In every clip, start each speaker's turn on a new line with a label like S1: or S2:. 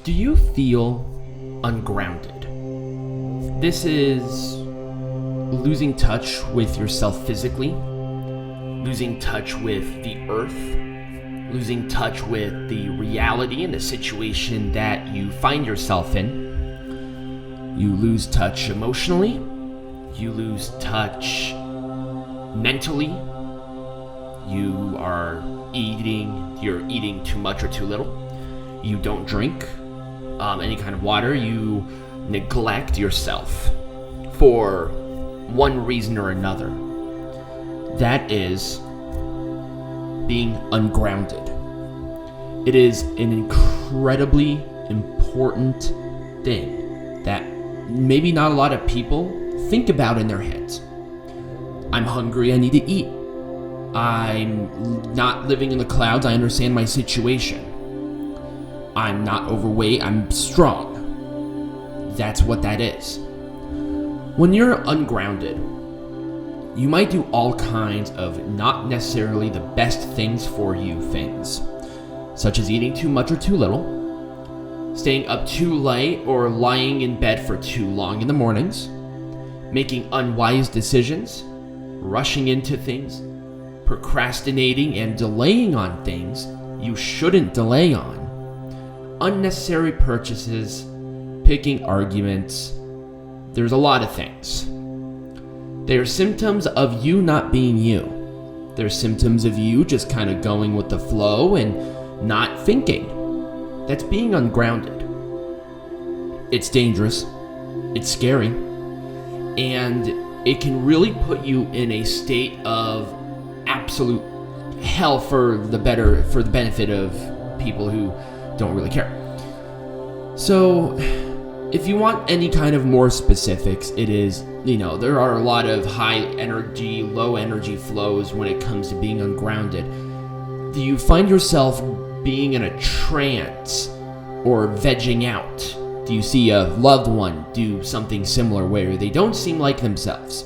S1: Do you feel ungrounded? This is losing touch with yourself physically, losing touch with the earth, losing touch with the reality and the situation that you find yourself in. You lose touch emotionally, you lose touch mentally, you're eating too much or too little, you don't drink any kind of water, you neglect yourself for one reason or another. That is being ungrounded. It is an incredibly important thing that maybe not a lot of people think about in their heads. I'm hungry, I need to eat. I'm not living in the clouds, I understand my situation. I'm not overweight, I'm strong. That's what that is. When you're ungrounded, you might do all kinds of not necessarily the best things for you things, such as eating too much or too little, staying up too late or lying in bed for too long in the mornings, making unwise decisions, rushing into things, procrastinating and delaying on things you shouldn't delay on, unnecessary purchases, picking arguments. There's a lot of things. They are symptoms of you not being you. They're symptoms of you just kind of going with the flow and not thinking. That's being ungrounded. It's dangerous. It's scary. And it can really put you in a state of absolute hell for the benefit of people who don't really care. So, if you want any kind of more specifics, it is, there are a lot of high energy, low energy flows when it comes to being ungrounded. Do you find yourself being in a trance or vegging out? Do you see a loved one do something similar where they don't seem like themselves?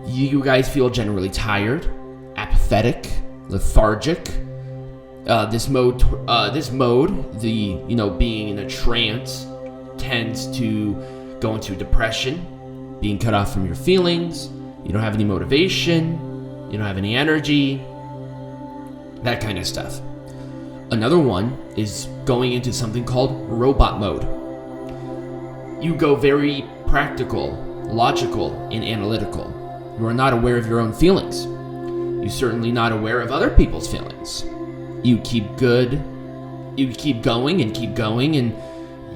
S1: You guys feel generally tired, apathetic, lethargic. This mode, being in a trance, tends to go into depression, being cut off from your feelings. You don't have any motivation, you don't have any energy, that kind of stuff. Another one is going into something called robot mode. You go very practical, logical, and analytical. You are not aware of your own feelings. You're certainly not aware of other people's feelings. You keep going, and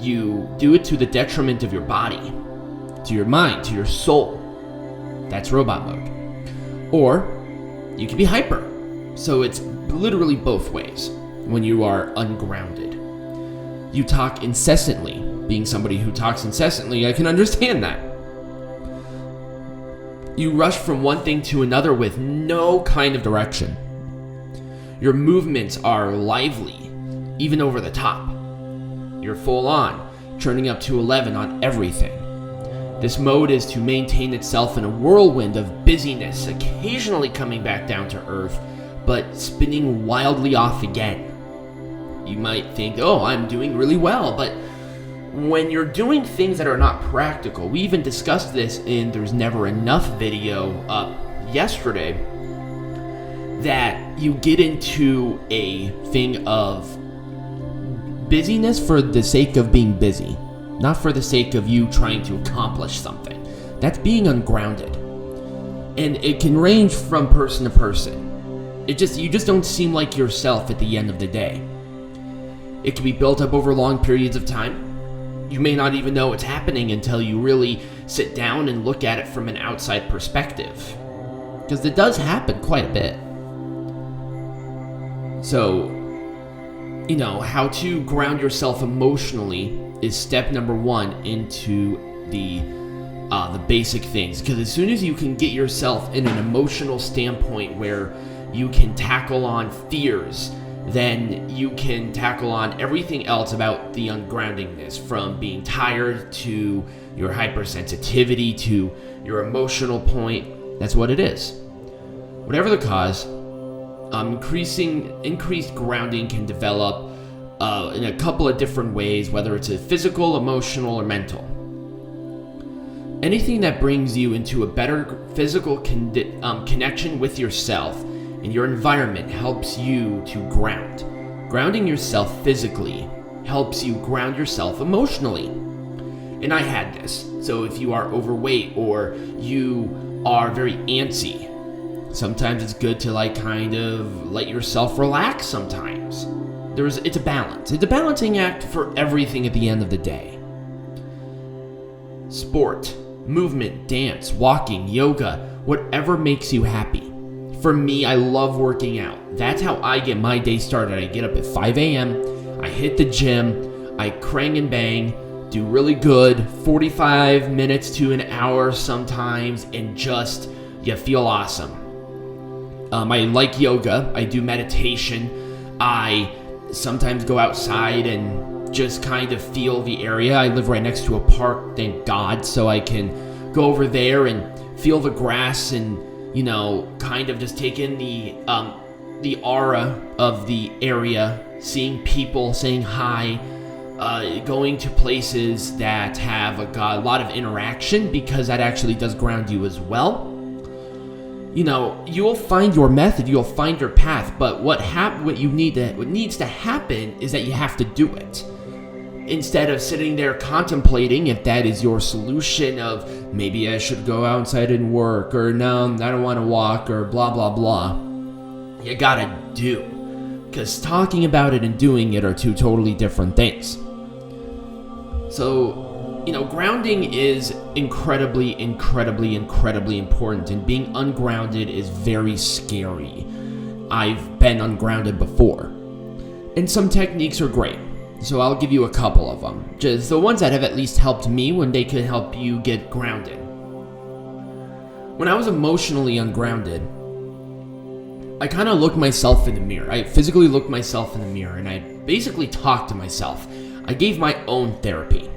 S1: you do it to the detriment of your body, to your mind, to your soul. That's robot mode. Or you can be hyper. So it's literally both ways when you are ungrounded. You talk incessantly. Being somebody who talks incessantly, I can understand that. You rush from one thing to another with no kind of direction. Your movements are lively, even over the top. You're full on, turning up to 11 on everything. This mode is to maintain itself in a whirlwind of busyness, occasionally coming back down to earth, but spinning wildly off again. You might think, I'm doing really well, but when you're doing things that are not practical, we even discussed this in There's Never Enough video up yesterday, that you get into a thing of busyness for the sake of being busy, not for the sake of you trying to accomplish something. That's being ungrounded. And it can range from person to person. You just don't seem like yourself at the end of the day. It can be built up over long periods of time. You may not even know it's happening until you really sit down and look at it from an outside perspective. Because it does happen quite a bit. So, how to ground yourself emotionally is step number one into the basic things. Because as soon as you can get yourself in an emotional standpoint where you can tackle on fears, then you can tackle on everything else about the ungroundingness, from being tired to your hypersensitivity to your emotional point. That's what it is. Whatever the cause, increased grounding can develop in a couple of different ways, whether it's a physical, emotional, or mental. Anything that brings you into a better physical connection with yourself and your environment helps you to ground. Grounding yourself physically helps you ground yourself emotionally. And I had this. So if you are overweight or you are very antsy, sometimes it's good to kind of let yourself relax sometimes. It's a balance. It's a balancing act for everything at the end of the day. Sport, movement, dance, walking, yoga, whatever makes you happy. For me, I love working out. That's how I get my day started. I get up at 5 a.m., I hit the gym, I crank and bang, do really good, 45 minutes to an hour sometimes, and just, you feel awesome. I like yoga, I do meditation, I sometimes go outside and just kind of feel the area. I live right next to a park, thank God, so I can go over there and feel the grass and, kind of just take in the aura of the area, seeing people, saying hi, going to places that have a lot of interaction, because that actually does ground you as well. You'll find your method, you'll find your path, but what needs to happen is that you have to do it. Instead of sitting there contemplating if that is your solution of maybe I should go outside and work, or no, I don't want to walk, or blah, blah, blah. You gotta do. Because talking about it and doing it are two totally different things. So, grounding is incredibly, incredibly, incredibly important, and being ungrounded is very scary. I've been ungrounded before. And some techniques are great. So I'll give you a couple of them. Just the ones that have at least helped me when they could help you get grounded. When I was emotionally ungrounded, I kind of looked myself in the mirror. I physically looked myself in the mirror and I basically talked to myself. I gave my own therapy.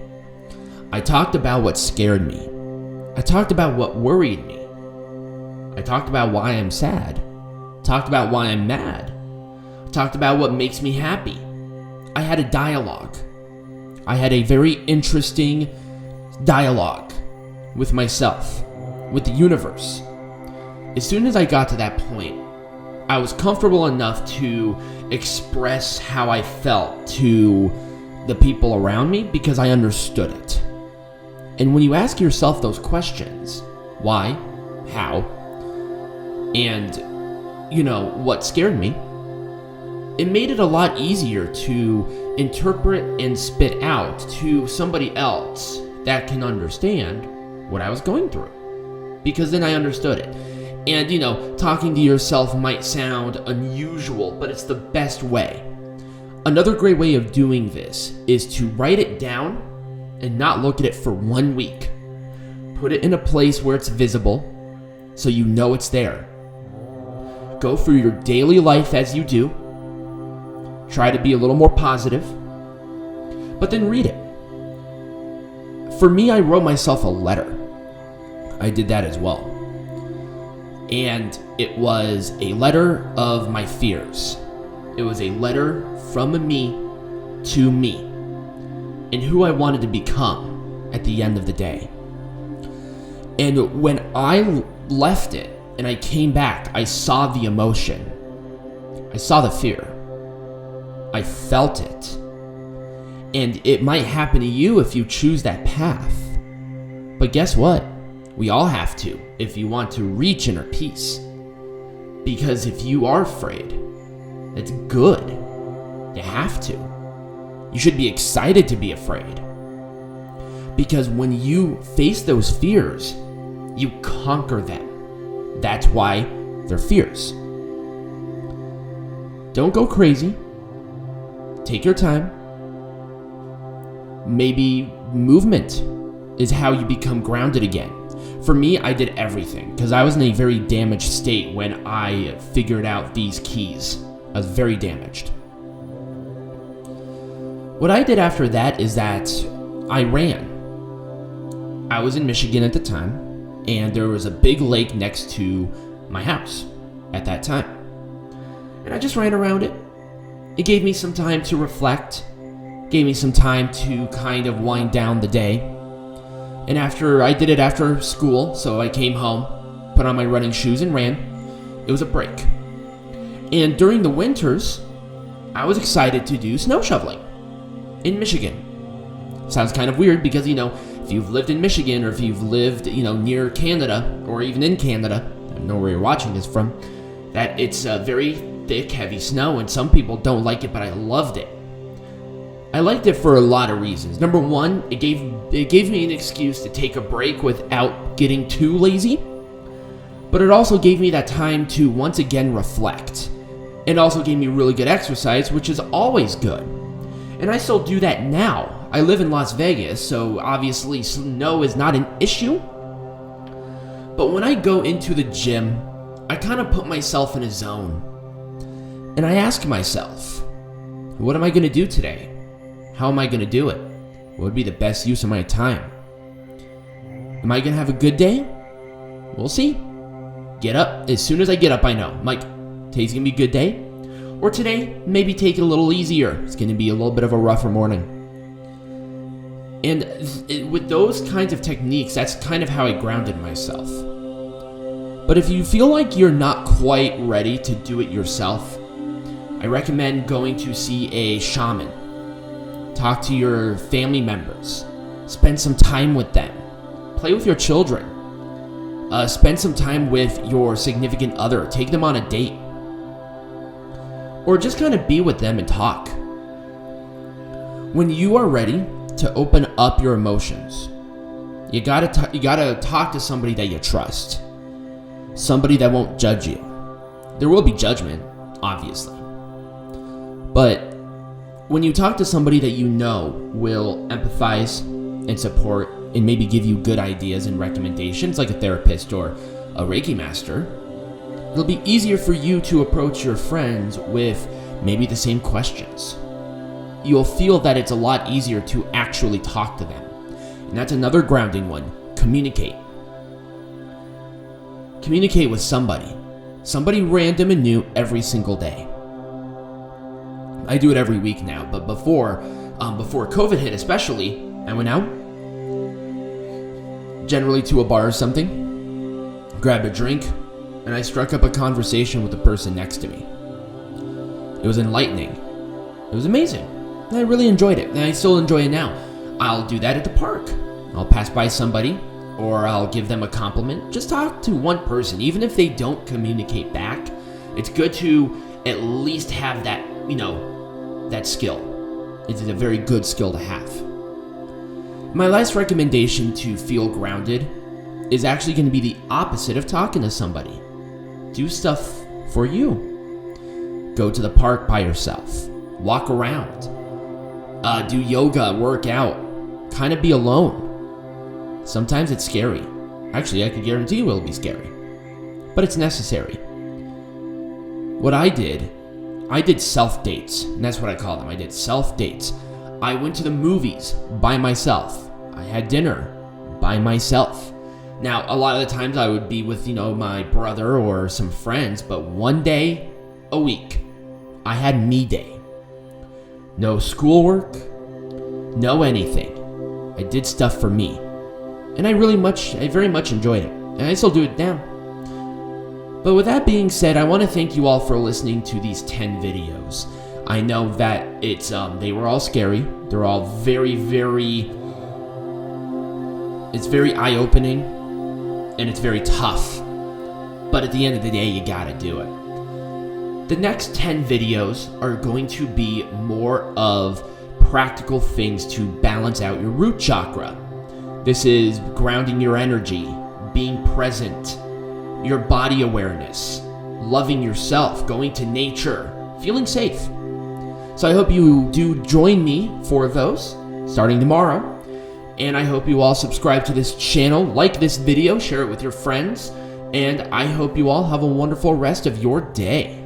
S1: I talked about what scared me. I talked about what worried me. I talked about why I'm sad. Talked about why I'm mad. Talked about what makes me happy. I had a dialogue. I had a very interesting dialogue with myself, with the universe. As soon as I got to that point, I was comfortable enough to express how I felt to the people around me because I understood it. And when you ask yourself those questions, why, how, and, what scared me, it made it a lot easier to interpret and spit out to somebody else that can understand what I was going through. Because then I understood it. And, talking to yourself might sound unusual, but it's the best way. Another great way of doing this is to write it down and not look at it for 1 week. Put it in a place where it's visible so you know it's there. Go through your daily life as you do. Try to be a little more positive, but then read it. For me, I wrote myself a letter. I did that as well. And it was a letter of my fears. It was a letter from me to me and who I wanted to become at the end of the day. And when I left it and I came back, I saw the emotion. I saw the fear. I felt it. And it might happen to you if you choose that path. But guess what? We all have to if you want to reach inner peace. Because if you are afraid, that's good. You have to. You should be excited to be afraid. Because when you face those fears, you conquer them. That's why they're fears. Don't go crazy. Take your time. Maybe movement is how you become grounded again. For me, I did everything because I was in a very damaged state when I figured out these keys. I was very damaged. What I did after that is that I ran. I was in Michigan at the time, and there was a big lake next to my house at that time. And I just ran around it. it gave me some time to reflect, gave me some time to kind of wind down the day. And I did it after school, so I came home, put on my running shoes and ran. It was a break. And during the winters, I was excited to do snow shoveling in Michigan. Sounds kind of weird because, if you've lived in Michigan or if you've lived, near Canada or even in Canada, I don't know where you're watching this from, that it's very thick, heavy snow, and some people don't like it, but I loved it. I liked it for a lot of reasons. Number one, it gave me an excuse to take a break without getting too lazy, but it also gave me that time to once again reflect. It also gave me really good exercise, which is always good. And I still do that now. I live in Las Vegas, so obviously snow is not an issue. But when I go into the gym, I kind of put myself in a zone. And I ask myself, what am I going to do today? How am I going to do it? What would be the best use of my time? Am I going to have a good day? We'll see. Get up. As soon as I get up, I know. Mike, today's going to be a good day. Or today, maybe take it a little easier. It's going to be a little bit of a rougher morning. And with those kinds of techniques, that's kind of how I grounded myself. But if you feel like you're not quite ready to do it yourself, I recommend going to see a shaman. Talk to your family members. Spend some time with them. Play with your children. Spend some time with your significant other. Take them on a date. Or just kind of be with them and talk. When you are ready to open up your emotions, you gotta talk to somebody that you trust. Somebody that won't judge you. There will be judgment, obviously. But when you talk to somebody that you know will empathize and support and maybe give you good ideas and recommendations, like a therapist or a Reiki master, it'll be easier for you to approach your friends with maybe the same questions. You'll feel that it's a lot easier to actually talk to them. And that's another grounding one. Communicate. Communicate with somebody. Somebody random and new every single day. I do it every week now, but before COVID hit especially, I went out, generally to a bar or something, grabbed a drink, and I struck up a conversation with the person next to me. It was enlightening. It was amazing. And I really enjoyed it, and I still enjoy it now. I'll do that at the park. I'll pass by somebody, or I'll give them a compliment. Just talk to one person, even if they don't communicate back. It's good to at least have that, that skill. It's a very good skill to have. My last recommendation to feel grounded is actually going to be the opposite of talking to somebody. Do stuff for you. Go to the park by yourself. Walk around. Do yoga, work out. Kind of be alone. Sometimes it's scary. Actually, I can guarantee you it'll be scary. But it's necessary. What I did self-dates. And that's what I call them. I did self-dates. I went to the movies by myself. I had dinner by myself. Now, a lot of the times I would be with, my brother or some friends, but one day a week, I had me day. No schoolwork, no anything. I did stuff for me. And I very much enjoyed it. And I still do it now. But with that being said, I want to thank you all for listening to these 10 videos. I know that they were all scary. They're all very, it's very eye-opening, and it's very tough. But at the end of the day, you gotta do it. The next 10 videos are going to be more of practical things to balance out your root chakra. This is grounding your energy, being present, your body awareness, loving yourself, going to nature, feeling safe. So I hope you do join me for those starting tomorrow. And I hope you all subscribe to this channel, like this video, share it with your friends, and I hope you all have a wonderful rest of your day.